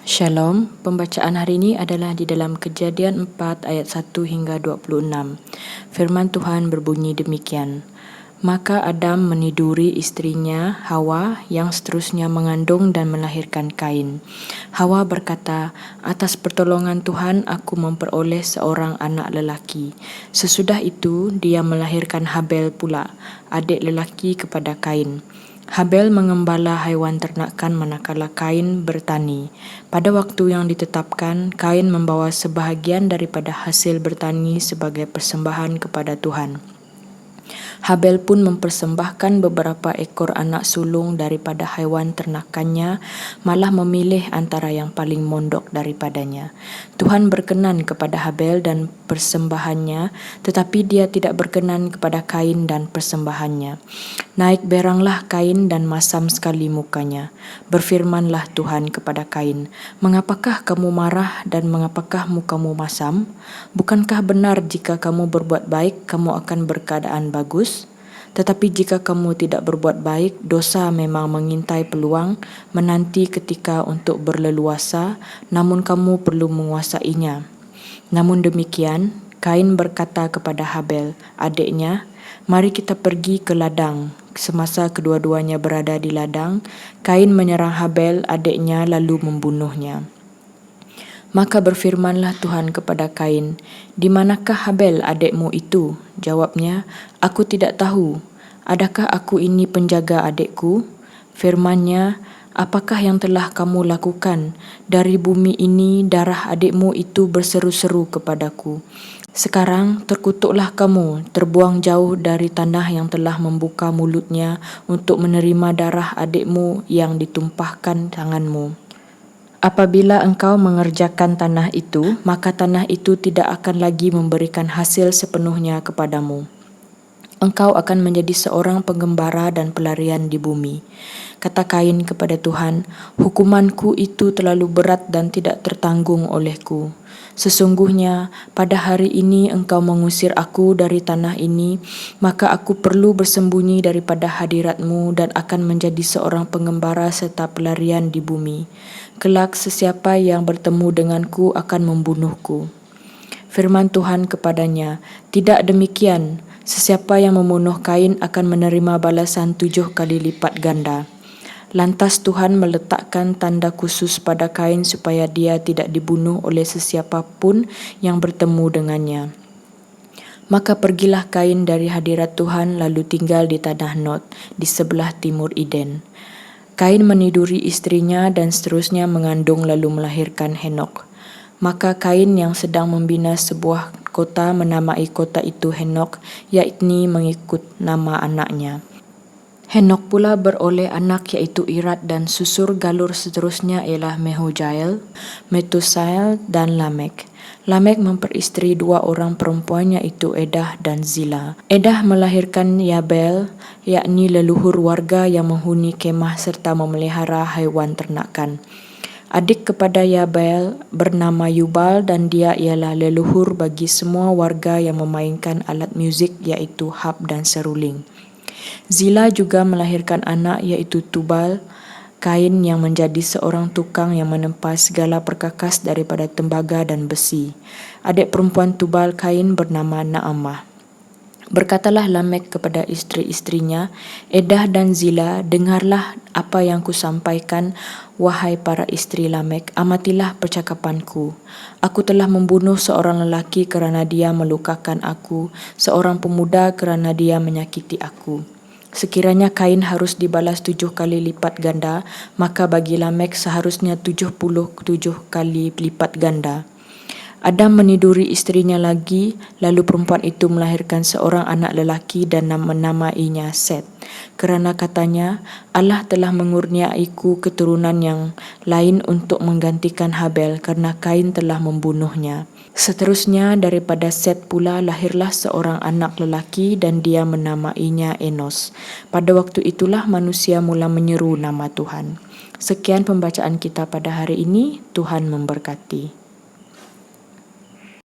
Shalom, pembacaan hari ini adalah di dalam Kejadian 4 ayat 1 hingga 26. Firman Tuhan berbunyi demikian. Maka Adam meniduri istrinya Hawa yang seterusnya mengandung dan melahirkan Kain. Hawa berkata, "Atas pertolongan Tuhan aku memperoleh seorang anak lelaki." Sesudah itu dia melahirkan Habel pula, adik lelaki kepada Kain. Habel mengembala haiwan ternakan manakala Kain bertani. Pada waktu yang ditetapkan, Kain membawa sebahagian daripada hasil bertani sebagai persembahan kepada Tuhan. Habel pun mempersembahkan beberapa ekor anak sulung daripada haiwan ternakannya, malah memilih antara yang paling mondok daripadanya. Tuhan berkenan kepada Habel dan persembahannya, tetapi dia tidak berkenan kepada Kain dan persembahannya. Naik beranglah Kain dan masam sekali mukanya. Berfirmanlah Tuhan kepada Kain, "Mengapakah kamu marah dan mengapakah mukamu masam? Bukankah benar jika kamu berbuat baik, kamu akan berkeadaan bagus? Tetapi jika kamu tidak berbuat baik, dosa memang mengintai peluang, menanti ketika untuk berleluasa, namun kamu perlu menguasainya." Namun demikian, Kain berkata kepada Habel, adiknya, "Mari kita pergi ke ladang." Semasa kedua-duanya berada di ladang, Kain menyerang Habel, adiknya, lalu membunuhnya. Maka berfirmanlah Tuhan kepada Kain, "Di manakah Habel adikmu itu?" Jawabnya, "Aku tidak tahu. Adakah aku ini penjaga adikku?" Firman-Nya, "Apakah yang telah kamu lakukan? Dari bumi ini darah adikmu itu berseru-seru kepadaku. Sekarang terkutuklah kamu, terbuang jauh dari tanah yang telah membuka mulutnya untuk menerima darah adikmu yang ditumpahkan tanganmu. Apabila engkau mengerjakan tanah itu, maka tanah itu tidak akan lagi memberikan hasil sepenuhnya kepadamu. Engkau akan menjadi seorang penggembara dan pelarian di bumi." Kata Kain kepada Tuhan, "Hukumanku itu terlalu berat dan tidak tertanggung olehku. Sesungguhnya pada hari ini engkau mengusir aku dari tanah ini, maka aku perlu bersembunyi daripada hadiratmu dan akan menjadi seorang penggembara serta pelarian di bumi. Kelak sesiapa yang bertemu denganku akan membunuhku." Firman Tuhan kepadanya, "Tidak demikian. Sesiapa yang membunuh Kain akan menerima balasan 7 kali lipat ganda." Lantas Tuhan meletakkan tanda khusus pada Kain supaya dia tidak dibunuh oleh sesiapa pun yang bertemu dengannya. Maka pergilah Kain dari hadirat Tuhan lalu tinggal di tanah Nod, di sebelah timur Eden. Kain meniduri istrinya dan seterusnya mengandung lalu melahirkan Henok. Maka Kain yang sedang membina sebuah kota menamai kota itu Henok, yakni mengikut nama anaknya. Henok pula beroleh anak iaitu Irad dan susur galur seterusnya ialah Mehujael, Metusael dan Lamek. Lamek memperisteri 2 orang perempuan iaitu Edah dan Zila. Edah melahirkan Yabel, yakni leluhur warga yang menghuni kemah serta memelihara haiwan ternakan. Adik kepada Yabel bernama Yubal dan dia ialah leluhur bagi semua warga yang memainkan alat muzik iaitu harp dan seruling. Zila juga melahirkan anak iaitu Tubal, Kain yang menjadi seorang tukang yang menempa segala perkakas daripada tembaga dan besi. Adik perempuan Tubal Kain bernama Naamah. Berkatalah Lamek kepada isteri-istrinya, "Edah dan Zila, dengarlah apa yang kusampaikan, wahai para isteri Lamek, amatilah percakapanku. Aku telah membunuh seorang lelaki kerana dia melukakan aku, seorang pemuda kerana dia menyakiti aku. Sekiranya Kain harus dibalas 7 kali lipat ganda, maka bagi Lamek seharusnya 77 kali lipat ganda." Adam meniduri istrinya lagi, lalu perempuan itu melahirkan seorang anak lelaki dan menamainya Set. Kerana katanya, "Allah telah mengurniaiku keturunan yang lain untuk menggantikan Habel kerana Kain telah membunuhnya." Seterusnya daripada Set pula lahirlah seorang anak lelaki dan dia menamainya Enos. Pada waktu itulah manusia mula menyeru nama Tuhan. Sekian pembacaan kita pada hari ini. Tuhan memberkati.